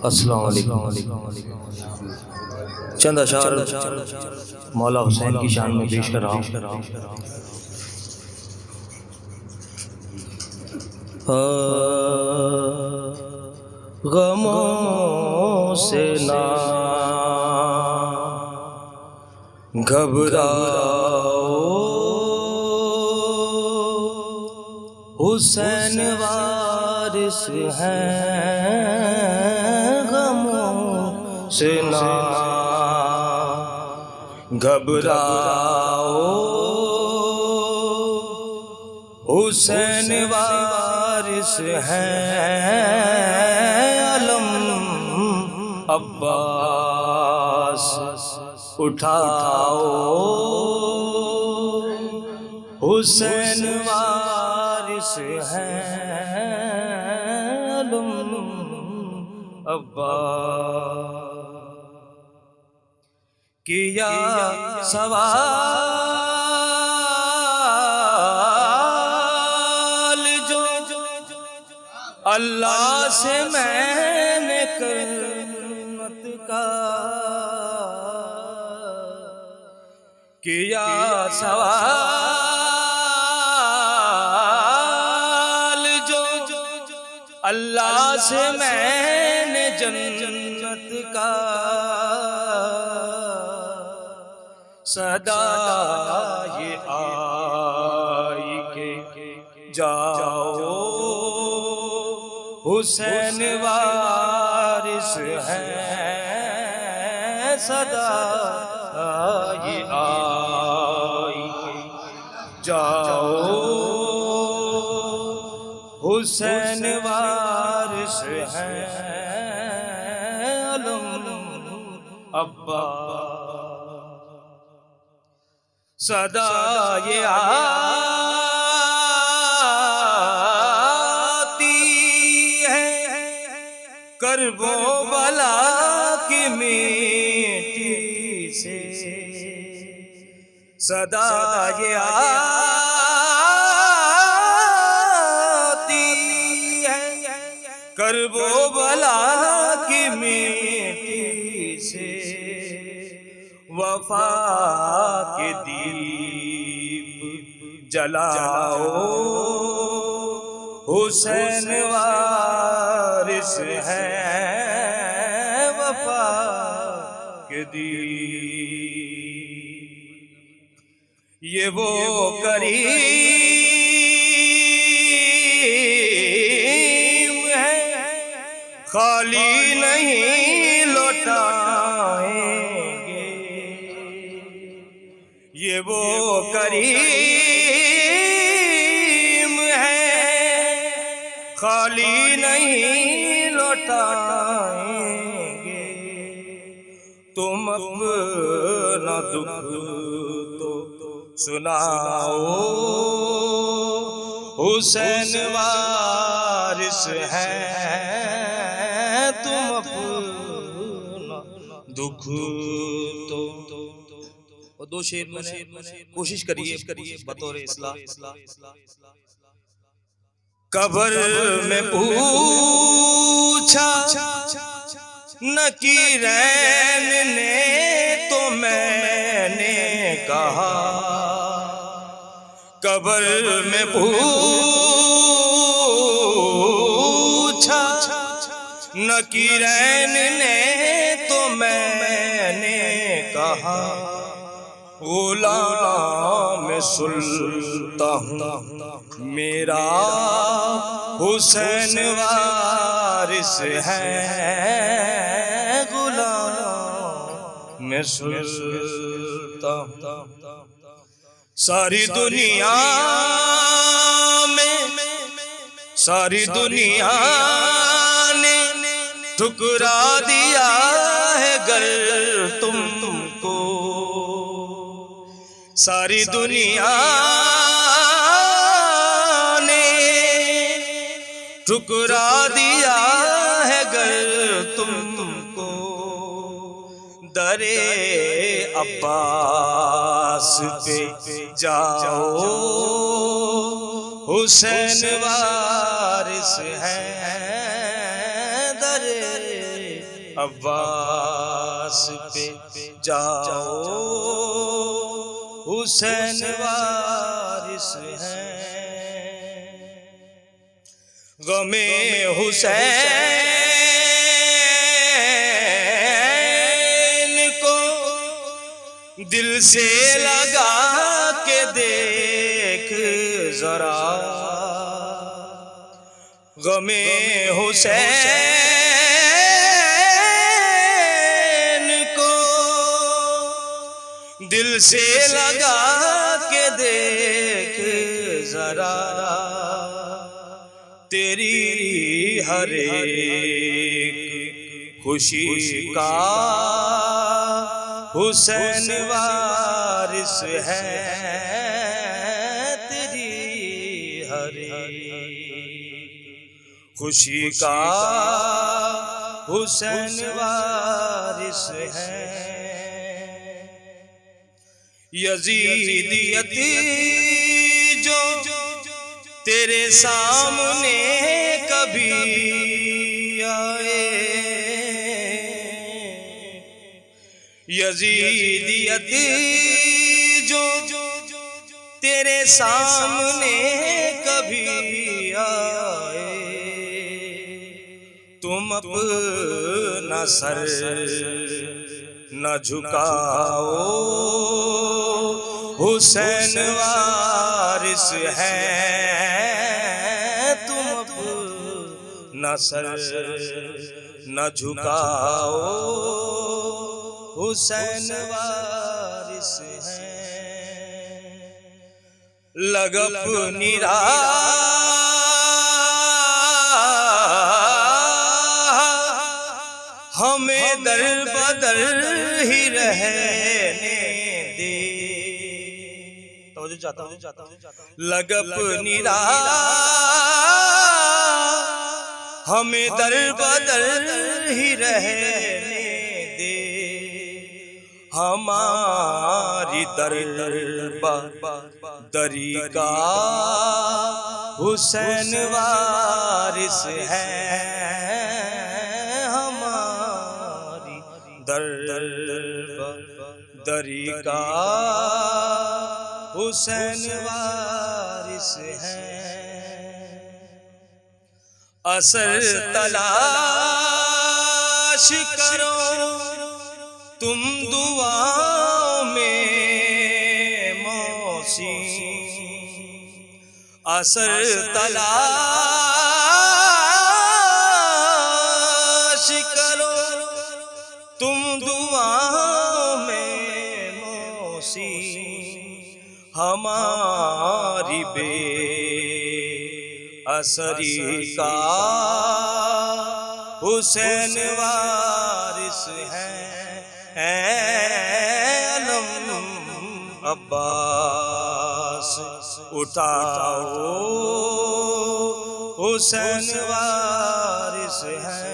अस्सलाम वालेकुम। चंद अशार मौला हुसैन की शान में पेश कर रहा हूँ। गमों से ना घबराओ, हुसैन वारिस हैं। गमों से ना घबराओ, हुसैन वारिस हैं। अलम अब्बास उठाओ, हुसैन वारिस हैं। अलम अब्बास किया सवाल जो अल्लाह से मैंने करमत का, किया सवाल जो अल्लाह से मैंने जन्नत का। सदा ये आई के जाओ, हुसैन वारिस हैं। सदा ये आई के जाओ, हुसैन वारिस हैं। अलम अब्बास सदा ये आती है करबो बला की मिट्टी से। सदा ये आती है करबो बला की मिट्टी से। वफा के दीप जलाओ, हुसैन वारिस हैं। वफा के दीप ये वो करीम है, खाली नहीं लौटाएंगे। ये वो करीम है, खाली नहीं लौटाएंगे। तुम अपना दुख तो सुनाओ, हुसैन वारिस हैं। तुम अपना दुख तो दो शेर में कोशिश करिए बतौर इस्लाह। कब्र में पूछा नकीरैन ने तो मैंने कहा, कब्र में पूछा नकीरैन ने तो मैंने कहा। गुलाम सुल्तान मेरा हुसैन वारिस हैं। गुलाम सुल्तान सारी दुनिया में, सारी दुनिया ने ठुकरा दिया है गर तुमको। सारी दुनिया ने ठुकरा दिया है गर तुमको। दरे अब्बास पे जाओ, हुसैन वारिस हैं। दरे अब्बास पे जाओ, हुसैन वारिस हैं। गमे हुसैन को दिल से लगा के देख जरा, गमे हुसैन को दिल से लगा के देख जरा, तेरी हर एक खुशी का हुसैन वारिस है। तेरी हर एक खुशी का हुसैन वारिस है। यजीदियत जो तेरे सामने कभी आए, यजीदियत जो तेरे सामने कभी आए, तुम अपना सर न झुकाओ, हुसैन वारिस है। तुम अपना सर न झुकाओ, हुसैन वारिस है। लगप निराह हमें दर बदर ही रहने दे। लगप निराह हमें दर बदर ही रहने दे, हमारी दरी का हुसैन वारिस है। हमारी दरी का हुसैन वारिस है। असर तलाश करो तुम दुआओं में मौसी, असर तलाश करो तुम दुआओं में मौसी, हमारी बेअसरी का हुसैन वारिस है। अलम अब्बास उठाओ, हुसैन वारिस है।